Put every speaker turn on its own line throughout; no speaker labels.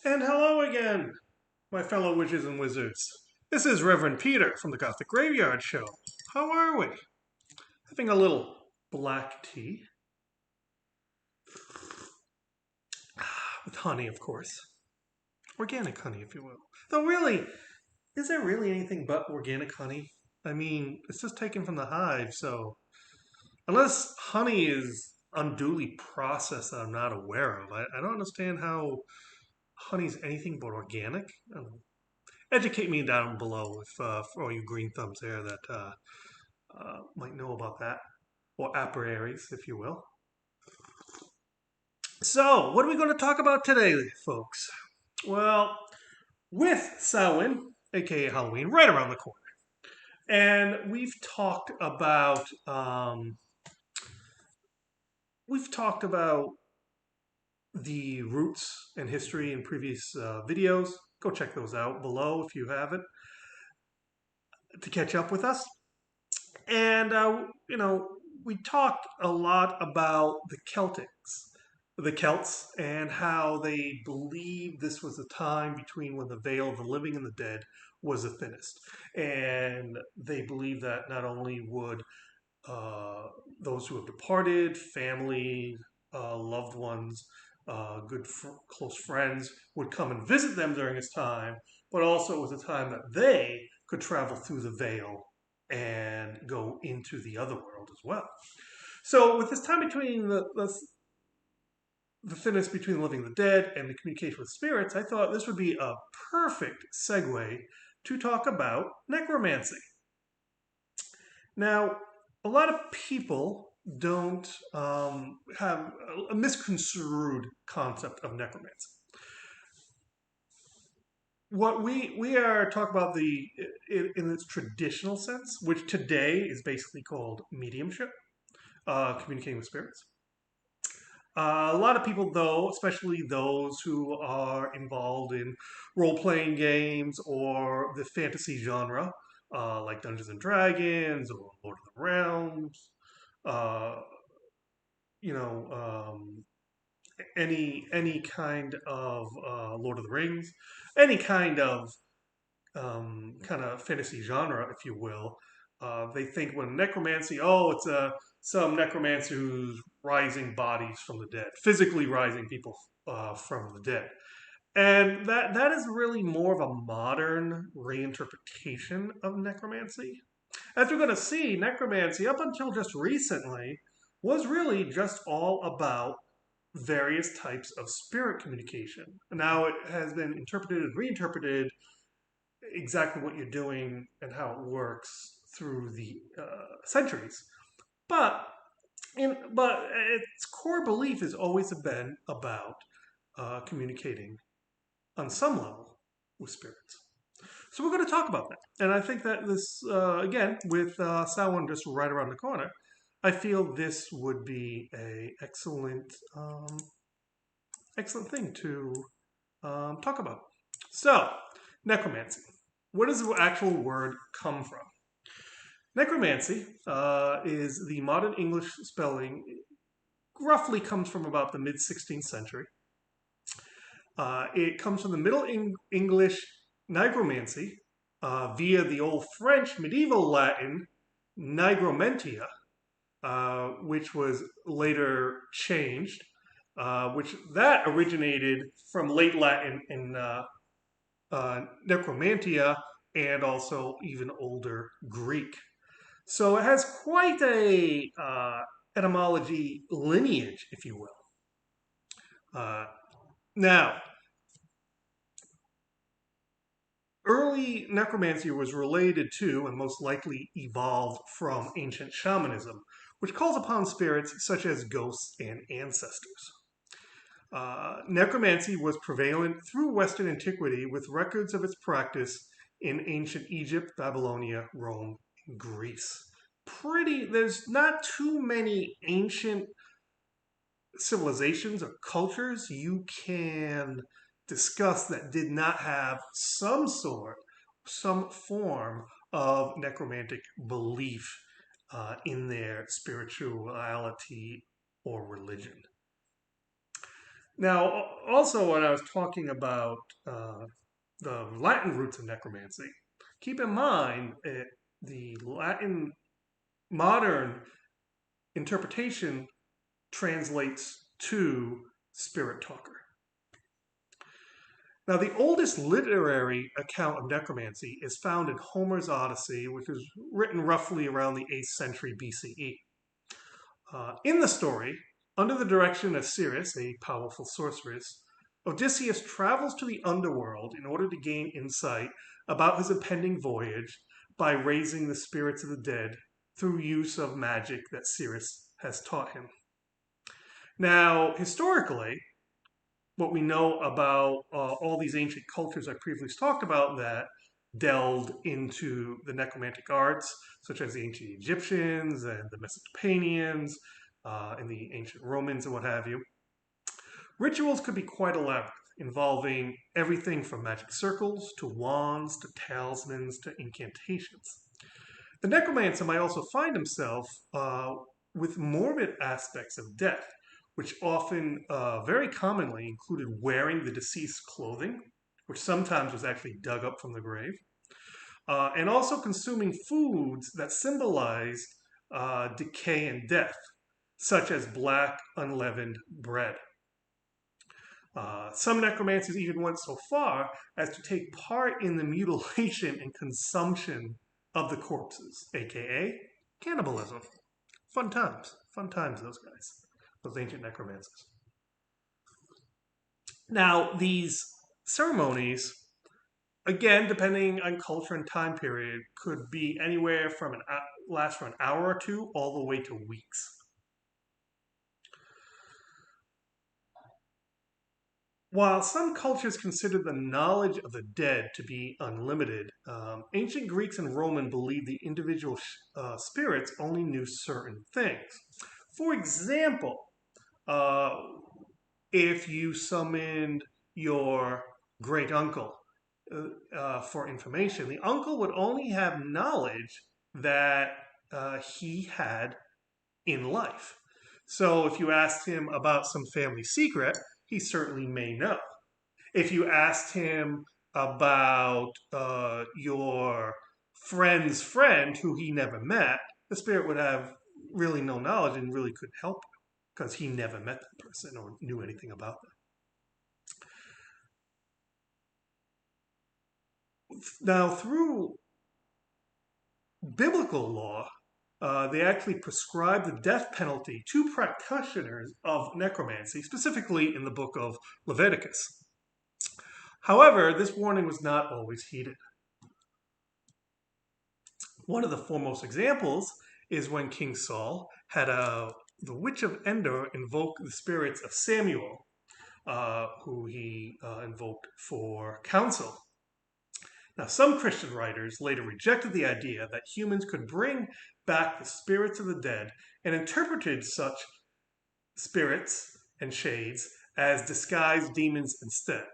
And hello again, my fellow witches and wizards. This is Reverend Peter from the Gothic Graveyard Show. How are we? Having a little black tea with honey, of course. Organic honey, if you will. Though, really, is there really anything but organic honey? I mean, it's just taken from the hive, so unless honey is unduly processed that I'm not aware of, I don't understand how honey's anything but organic. I don't know. Educate me down below if for all you green thumbs there that might know about that, or apiaries, if you will. So, what are we going to talk about today, folks? Well, with Samhain, aka Halloween, right around the corner, and we've talked about the roots and history in previous videos. Go check those out below if you haven't to catch up with us. And we talked a lot about the Celts, and how they believed this was the time between when the veil of the living and the dead was the thinnest. And they believed that not only would uh, those who have departed, family, loved ones, close friends, would come and visit them during this time, but also it was a time that they could travel through the veil and go into the other world as well. So, with this time between the thinness between the living and the dead and the communication with spirits, I thought this would be a perfect segue to talk about necromancy. Now, a lot of people don't have a misconstrued concept of necromancy. What we are talking about in its traditional sense, which today is basically called mediumship, communicating with spirits. A lot of people, though, especially those who are involved in role playing games or the fantasy genre, like Dungeons and Dragons or Lord of the Realms, uh, you know, any kind of Lord of the Rings, any kind of fantasy genre, if you will. They think when necromancy, oh, it's some necromancer who's rising bodies from the dead, physically rising people from the dead. And that is really more of a modern reinterpretation of necromancy. As we're going to see, necromancy, up until just recently, was really just all about various types of spirit communication. Now it has been interpreted and reinterpreted exactly what you're doing and how it works through the centuries. But but its core belief has always been about communicating on some level with spirits. So we're going to talk about that, and I think that this again with Samhain just right around the corner, I feel this would be a excellent thing to talk about. So, necromancy. Where does the actual word come from? Necromancy is the modern English spelling, roughly comes from about the mid 16th century. It comes from the Middle English nigromancy via the Old French medieval Latin nigromentia, which was later changed, which that originated from late Latin in necromantia and also even older Greek. So it has quite a etymology lineage, if you will. Now, early necromancy was related to and most likely evolved from ancient shamanism, which calls upon spirits such as ghosts and ancestors. Necromancy was prevalent through Western antiquity with records of its practice in ancient Egypt, Babylonia, Rome, and Greece. There's not too many ancient civilizations or cultures you can discuss that did not have some form of necromantic belief in their spirituality or religion. Now, also when I was talking about the Latin roots of necromancy, keep in mind the Latin modern interpretation translates to spirit talker. Now, the oldest literary account of necromancy is found in Homer's Odyssey, which was written roughly around the 8th century BCE. In the story, under the direction of Ceres, a powerful sorceress, Odysseus travels to the underworld in order to gain insight about his impending voyage by raising the spirits of the dead through use of magic that Ceres has taught him. Now, historically, what we know about all these ancient cultures I previously talked about that delved into the necromantic arts, such as the ancient Egyptians and the Mesopotamians and the ancient Romans and what have you. Rituals could be quite elaborate, involving everything from magic circles to wands to talismans to incantations. The necromancer might also find himself with morbid aspects of death, which often, very commonly, included wearing the deceased's clothing, which sometimes was actually dug up from the grave, and also consuming foods that symbolized decay and death, such as black, unleavened bread. Some necromancers even went so far as to take part in the mutilation and consumption of the corpses, aka cannibalism. Fun times, those guys, those ancient necromancers. Now, these ceremonies, again, depending on culture and time period, could be anywhere from last for an hour or two all the way to weeks. While some cultures consider the knowledge of the dead to be unlimited, ancient Greeks and Roman believed the individual spirits only knew certain things. For example, uh, if you summoned your great uncle for information, the uncle would only have knowledge that he had in life. So if you asked him about some family secret, he certainly may know. If you asked him about your friend's friend who he never met, the spirit would have really no knowledge and really couldn't help you because he never met that person or knew anything about them. Now, through biblical law, they actually prescribed the death penalty to practitioners of necromancy, specifically in the book of Leviticus. However, this warning was not always heeded. One of the foremost examples is when King Saul had the witch of Endor invoke the spirits of Samuel, who he invoked for counsel. Now, some Christian writers later rejected the idea that humans could bring back the spirits of the dead and interpreted such spirits and shades as disguised demons instead,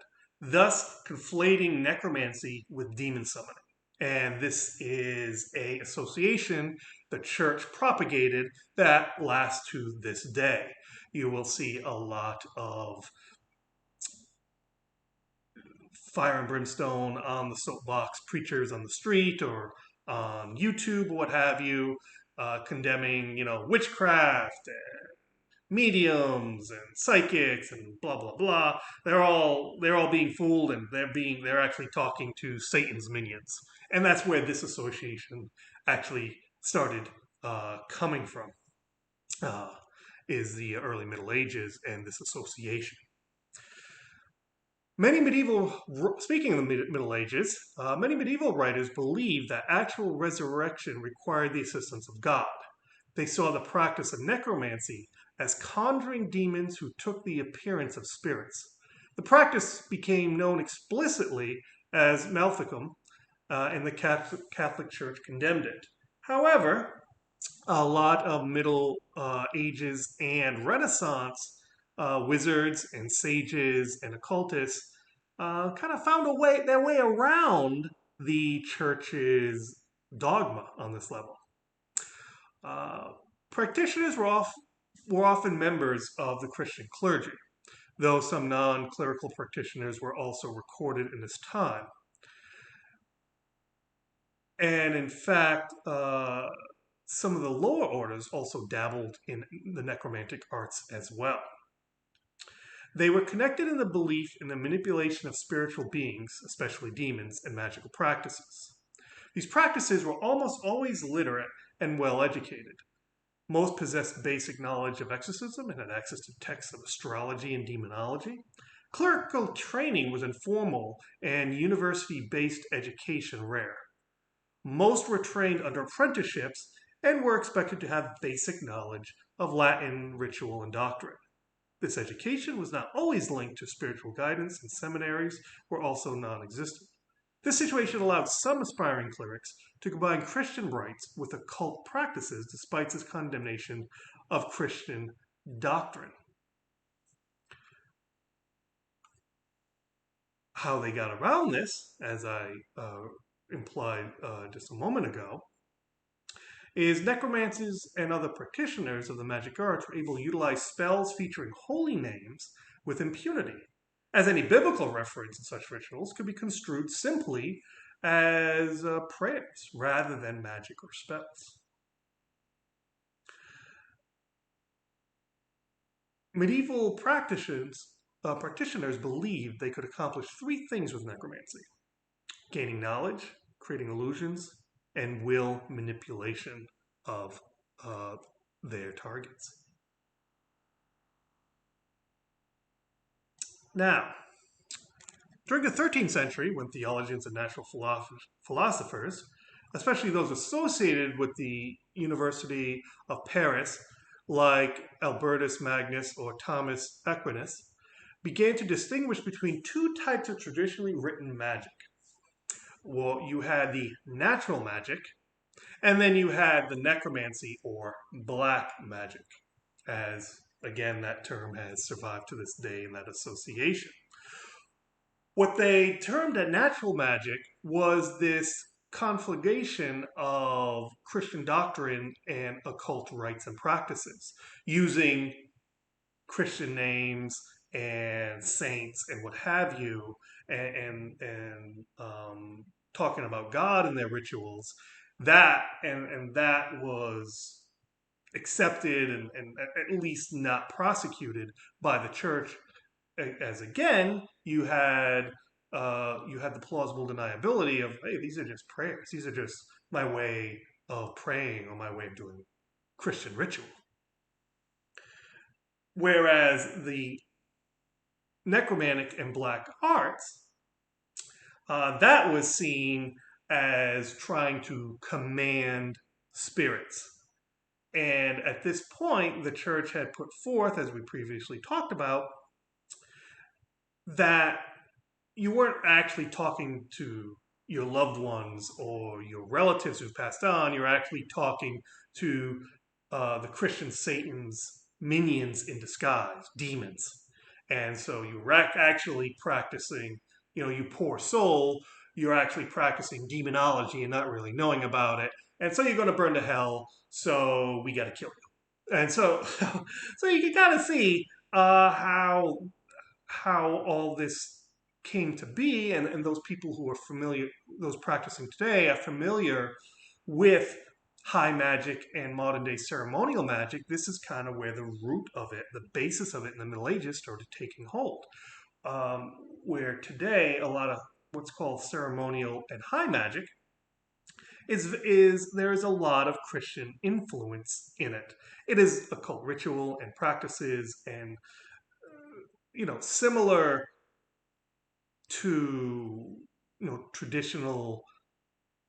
thus conflating necromancy with demon summoning. And this is a association the church propagated that lasts to this day. You will see a lot of fire and brimstone on the soapbox preachers on the street or on YouTube, what have you, condemning, witchcraft and mediums and psychics and blah blah blah. They're all being fooled, and they're actually talking to Satan's minions, and that's where this association actually started coming from. Is the early Middle Ages and this association. Speaking of the Middle Ages, many medieval writers believed that actual resurrection required the assistance of God. They saw the practice of necromancy as conjuring demons who took the appearance of spirits. The practice became known explicitly as Maleficum, and the Catholic Church condemned it. However, a lot of Middle Ages and Renaissance wizards and sages and occultists kind of found their way around the church's dogma on this level. Practitioners were often members of the Christian clergy. though some non-clerical practitioners were also recorded in this time. And in fact, some of the lower orders also dabbled in the necromantic arts as well. They were connected in the belief in the manipulation of spiritual beings, especially demons, and magical practices. These practices were almost always literate and well educated. Most possessed basic knowledge of exorcism and had access to texts of astrology and demonology. Clerical training was informal and university based education rare. Most were trained under apprenticeships and were expected to have basic knowledge of Latin, ritual, and doctrine. This education was not always linked to spiritual guidance, and seminaries were also non existent. This situation allowed some aspiring clerics to combine Christian rites with occult practices despite its condemnation of Christian doctrine. How they got around this, as I implied just a moment ago, is necromancers and other practitioners of the magic arts were able to utilize spells featuring holy names with impunity, as any biblical reference in such rituals could be construed simply as prayers rather than magic or spells. Medieval practitioners believed they could accomplish three things with necromancy: gaining knowledge, creating illusions, and will manipulation of their targets. Now, during the 13th century, when theologians and natural philosophers, especially those associated with the University of Paris, like Albertus Magnus or Thomas Aquinas, began to distinguish between two types of traditionally written magic. Well, you had the natural magic, and then you had the necromancy or black magic, as again that term has survived to this day in that association. What they termed a natural magic was this conflagration of Christian doctrine and occult rites and practices, using Christian names and saints and what have you, and talking about God in their rituals. That was accepted and at least not prosecuted by the church, as again you had the plausible deniability of, hey, these are just prayers, these are just my way of praying or my way of doing Christian ritual. Whereas the necromantic and black arts, that was seen as trying to command spirits. And at this point, the church had put forth, as we previously talked about, that you weren't actually talking to your loved ones or your relatives who've passed on. You're actually talking to the Christian Satan's minions in disguise, demons. And so you're actually practicing, you poor soul, you're actually practicing demonology and not really knowing about it. And so you're going to burn to hell, so we got to kill you. And so, so you can kind of see how all this came to be, and those people who are familiar, those practicing today, are familiar with high magic and modern day ceremonial magic. This is kind of where the root of it, the basis of it in the Middle Ages started taking hold. Where today a lot of what's called ceremonial and high magic is there is a lot of Christian influence in it. It is occult ritual and practices and similar to traditional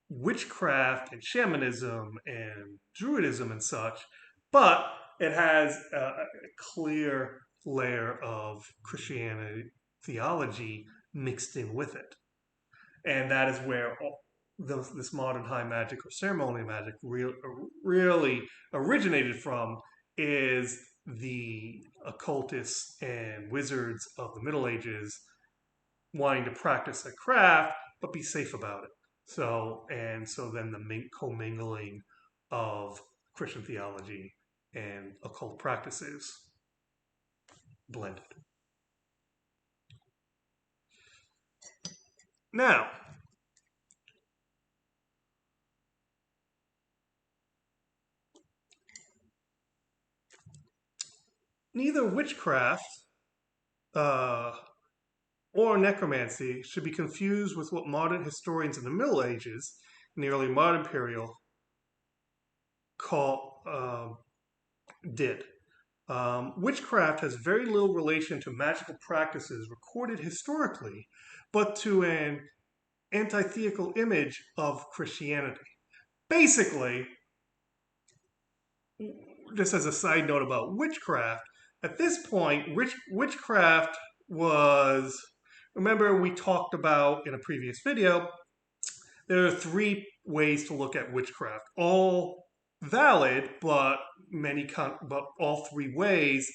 witchcraft and shamanism and druidism and such, but it has a clear layer of Christianity theology mixed in with it. And that is where this modern high magic or ceremonial magic really originated from, is the occultists and wizards of the Middle Ages wanting to practice a craft but be safe about it. So then the commingling of Christian theology and occult practices blended. Now, neither witchcraft uh, or necromancy should be confused with what modern historians in the Middle Ages, in the early modern period, call did. Witchcraft has very little relation to magical practices recorded historically, but to an antithetical image of Christianity. Basically, just as a side note about witchcraft, at this point, witchcraft was. Remember, we talked about in a previous video, there are three ways to look at witchcraft. All valid, but but all three ways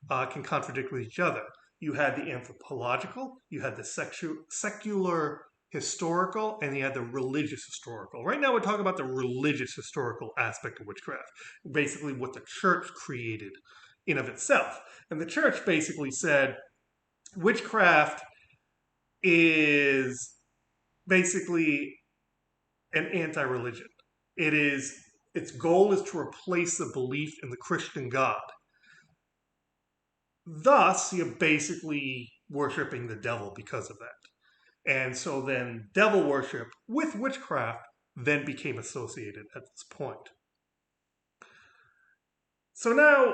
can contradict with each other. You had the anthropological, you had the secular historical, and you had the religious historical. Right now, we're talking about the religious historical aspect of witchcraft, basically what the church created in of itself. And the church basically said witchcraft is basically an anti-religion. Its goal is to replace the belief in the Christian God. Thus, you're basically worshiping the devil because of that. And so then devil worship with witchcraft then became associated at this point. So now,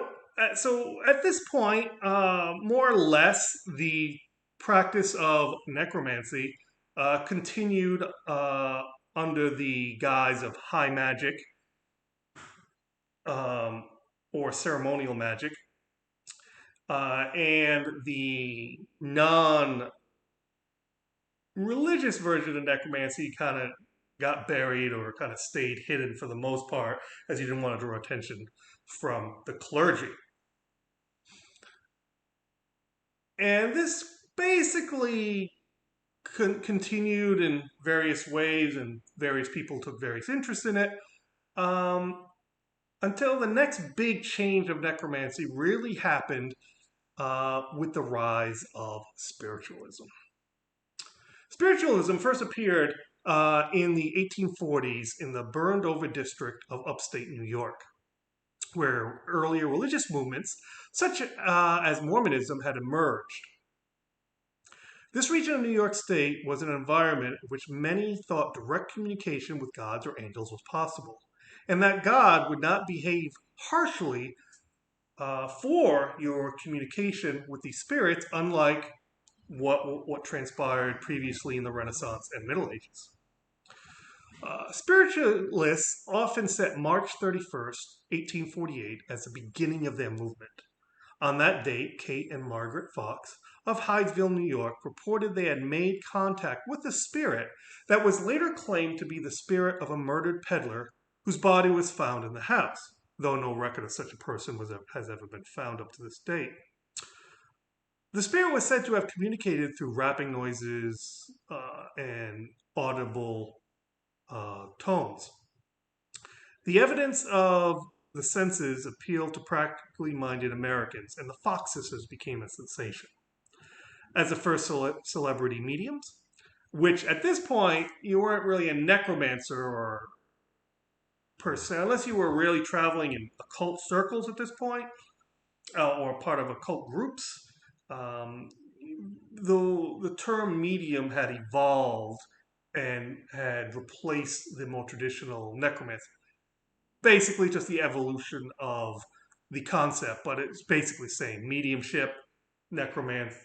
so at this point, more or less, the practice of necromancy continued under the guise of high magic um, or ceremonial magic, and the non-religious version of necromancy kind of got buried or kind of stayed hidden for the most part, as you didn't want to draw attention from the clergy. And this basically continued in various ways, and various people took various interest in it. Um, until the next big change of necromancy really happened with the rise of spiritualism. Spiritualism first appeared in the 1840s in the burned over district of upstate New York, where earlier religious movements, such as Mormonism, had emerged. This region of New York State was an environment in which many thought direct communication with gods or angels was possible, and that God would not behave harshly for your communication with these spirits, unlike what transpired previously in the Renaissance and Middle Ages. Spiritualists often set March 31st, 1848, as the beginning of their movement. On that date, Kate and Margaret Fox of Hydesville, New York, reported they had made contact with a spirit that was later claimed to be the spirit of a murdered peddler whose body was found in the house, though no record of such a person has ever been found up to this date. The spirit was said to have communicated through rapping noises and audible tones. The evidence of the senses appealed to practically minded Americans, and the Fox sisters became a sensation. As the first celebrity mediums, which at this point, you weren't really a necromancer or person, unless you were really traveling in occult circles at this point, or part of occult groups. Um, the term medium had evolved and had replaced the more traditional necromancy. Basically, just the evolution of the concept, but it's basically saying mediumship, necromancy.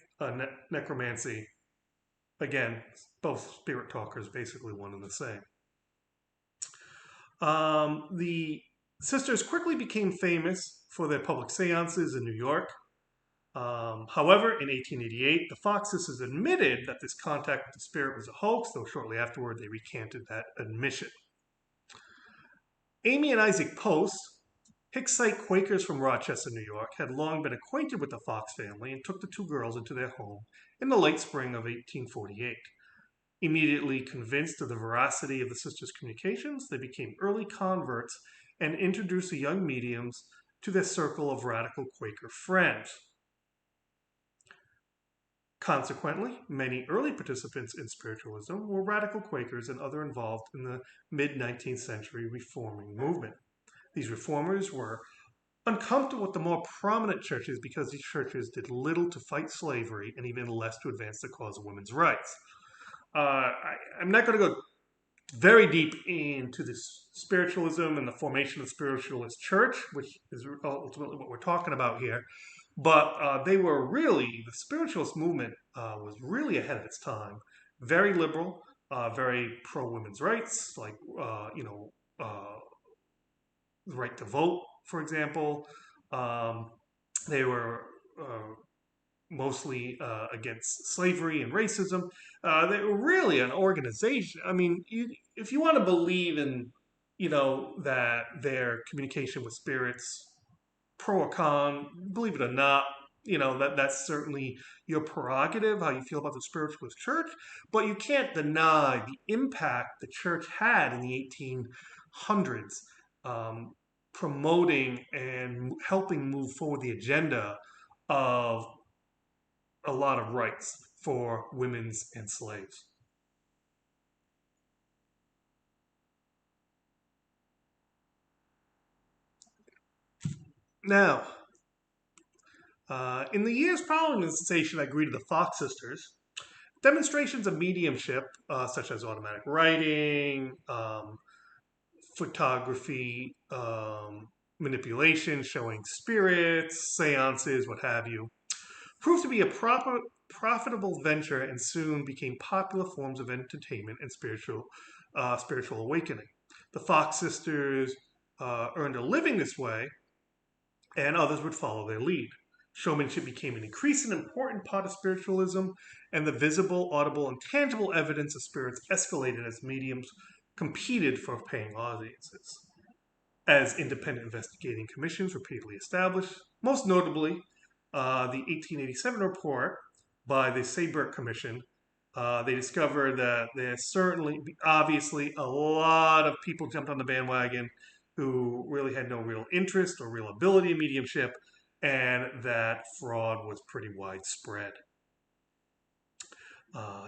Again, both spirit talkers, basically one and the same. The sisters quickly became famous for their public seances in New York. However, in 1888, the Fox sisters admitted that this contact with the spirit was a hoax, though shortly afterward they recanted that admission. Amy and Isaac Post, Hicksite Quakers from Rochester, New York, had long been acquainted with the Fox family and took the two girls into their home in the late spring of 1848. Immediately convinced of the veracity of the sisters' communications, they became early converts and introduced the young mediums to their circle of radical Quaker friends. Consequently, many early participants in spiritualism were radical Quakers and other involved in the mid-19th century reforming movement. These reformers were uncomfortable with the more prominent churches because these churches did little to fight slavery and even less to advance the cause of women's rights. I'm not going to go very deep into this spiritualism and the formation of the spiritualist church, which is ultimately what we're talking about here. But they were really, the spiritualist movement was really ahead of its time. Very liberal, very pro women's rights, like, the right to vote, for example. Um, they were mostly against slavery and racism. They were really an organization. I mean, if you want to believe in, that their communication with spirits, pro or con, believe it or not, that's certainly your prerogative, how you feel about the spiritualist church. But you can't deny the impact the church had in the 1800s, um, promoting and helping move forward the agenda of a lot of rights for women's and slaves. Now, in the years following the sensation that greeted the Fox sisters, demonstrations of mediumship, such as automatic writing, photography, manipulation, showing spirits, seances, what have you, proved to be a profitable venture and soon became popular forms of entertainment and spiritual awakening. The Fox sisters earned a living this way, and others would follow their lead. Showmanship became an increasingly important part of spiritualism, and the visible, audible, and tangible evidence of spirits escalated as mediums competed for paying audiences. As independent investigating commissions repeatedly established, most notably the 1887 report by the Sayburke Commission, they discovered that there's certainly, obviously, a lot of people jumped on the bandwagon who really had no real interest or real ability in mediumship, and that fraud was pretty widespread.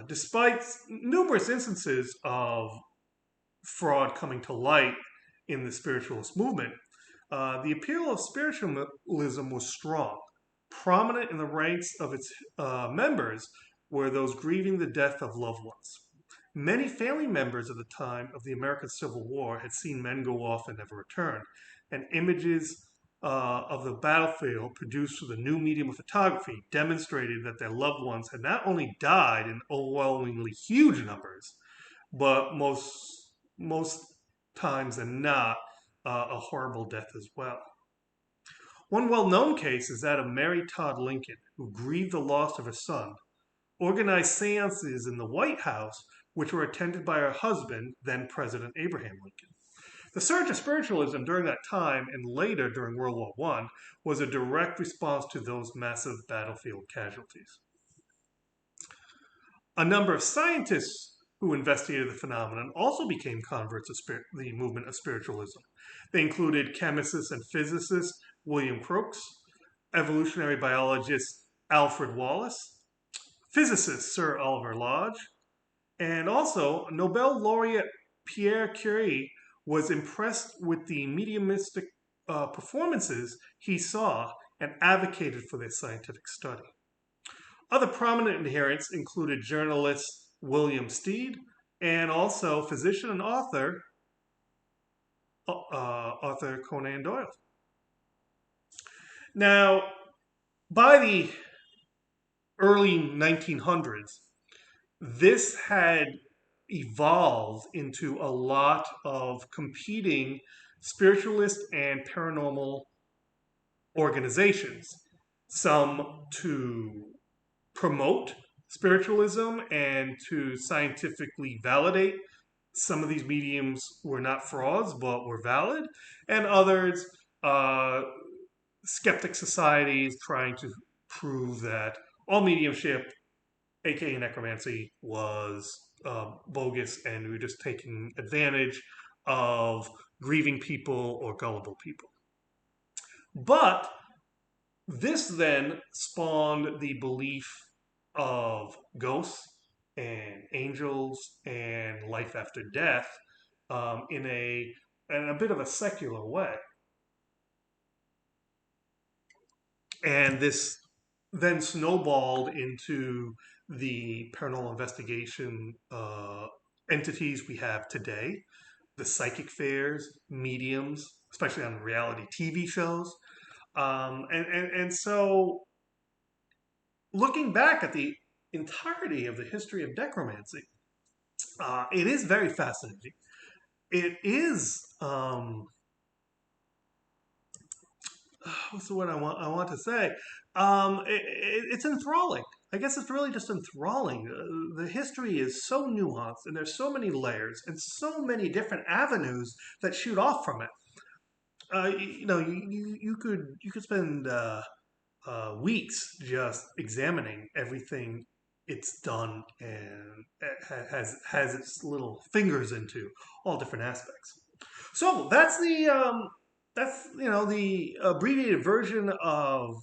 Despite numerous instances of fraud coming to light in the spiritualist movement, the appeal of spiritualism was strong. Prominent in the ranks of its members were those grieving the death of loved ones. Many family members at the time of the American Civil War had seen men go off and never return, and images of the battlefield produced through the new medium of photography demonstrated that their loved ones had not only died in overwhelmingly huge numbers, but most times than not, a horrible death as well. One well known case is that of Mary Todd Lincoln, who grieved the loss of her son, organized seances in the White House, which were attended by her husband, then President Abraham Lincoln. The surge of spiritualism during that time and later during World War I was a direct response to those massive battlefield casualties. A number of scientists who investigated the phenomenon also became converts of the movement of spiritualism. They included chemist and physicist William Crookes, evolutionary biologist Alfred Wallace, physicist Sir Oliver Lodge, and also Nobel laureate Pierre Curie was impressed with the mediumistic performances he saw and advocated for their scientific study. Other prominent adherents included journalist William Stead and also physician and Arthur Conan Doyle. Now, by the early 1900s, this had evolved into a lot of competing spiritualist and paranormal organizations. Some to promote spiritualism and to scientifically validate some of these mediums were not frauds but were valid, and others, skeptic societies trying to prove that all mediumship, aka necromancy, was bogus and we were just taking advantage of grieving people or gullible people. But this then spawned the belief of ghosts and angels and life after death in a bit of a secular way. And this then snowballed into the paranormal investigation entities we have today, the psychic fairs, mediums, especially on reality TV shows. And so, looking back at the entirety of the history of necromancy, it is very fascinating. It is what's the word I want to say? It's enthralling. I guess it's really just enthralling. The history is so nuanced, and there's so many layers and so many different avenues that shoot off from it. You could spend weeks just examining everything it's done and has its little fingers into all different aspects. So that's the abbreviated version of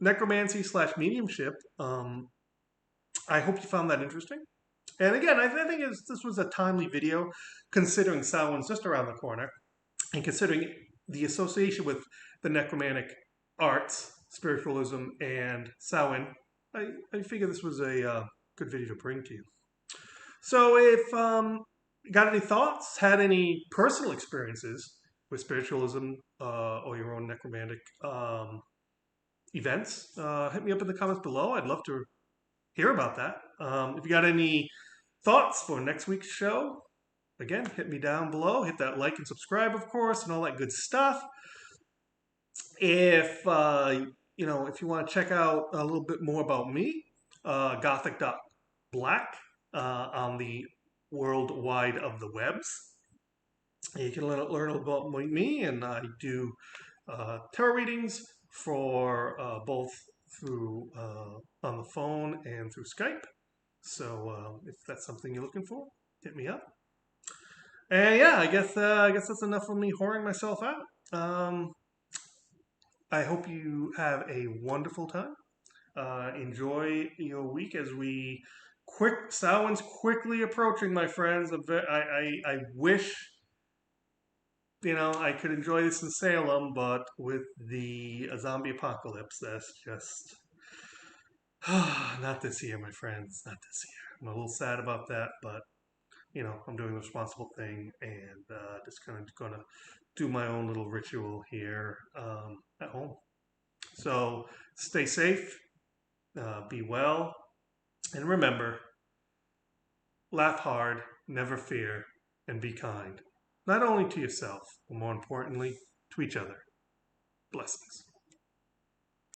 necromancy slash mediumship. I hope you found that interesting. And again, I think this was a timely video, considering Samhain's just around the corner, and considering the association with the necromantic arts, spiritualism, and Samhain. I figure this was a good video to bring to you. So if you got any thoughts, had any personal experiences with spiritualism or your own necromantic events, hit me up in the comments below. I'd love to hear about that. If you got any thoughts for next week's show, again, hit me down below. Hit that like and subscribe, of course, and all that good stuff. If if you want to check out a little bit more about me, Gothic.Black on the world wide of the webs. You can learn about me, and I do tarot readings for both through on the phone and through Skype. So if that's something you're looking for, hit me up. And yeah, I guess that's enough of me whoring myself out. I hope you have a wonderful time. Enjoy your week as Samhain's quickly approaching, my friends. I wish I could enjoy this in Salem, but with the zombie apocalypse, that's just not this year, my friends. Not this year. I'm a little sad about that, but I'm doing the responsible thing and just kind of gonna do my own little ritual here at home. So stay safe, be well, and remember, laugh hard, never fear, and be kind. Not only to yourself, but more importantly, to each other. Blessings.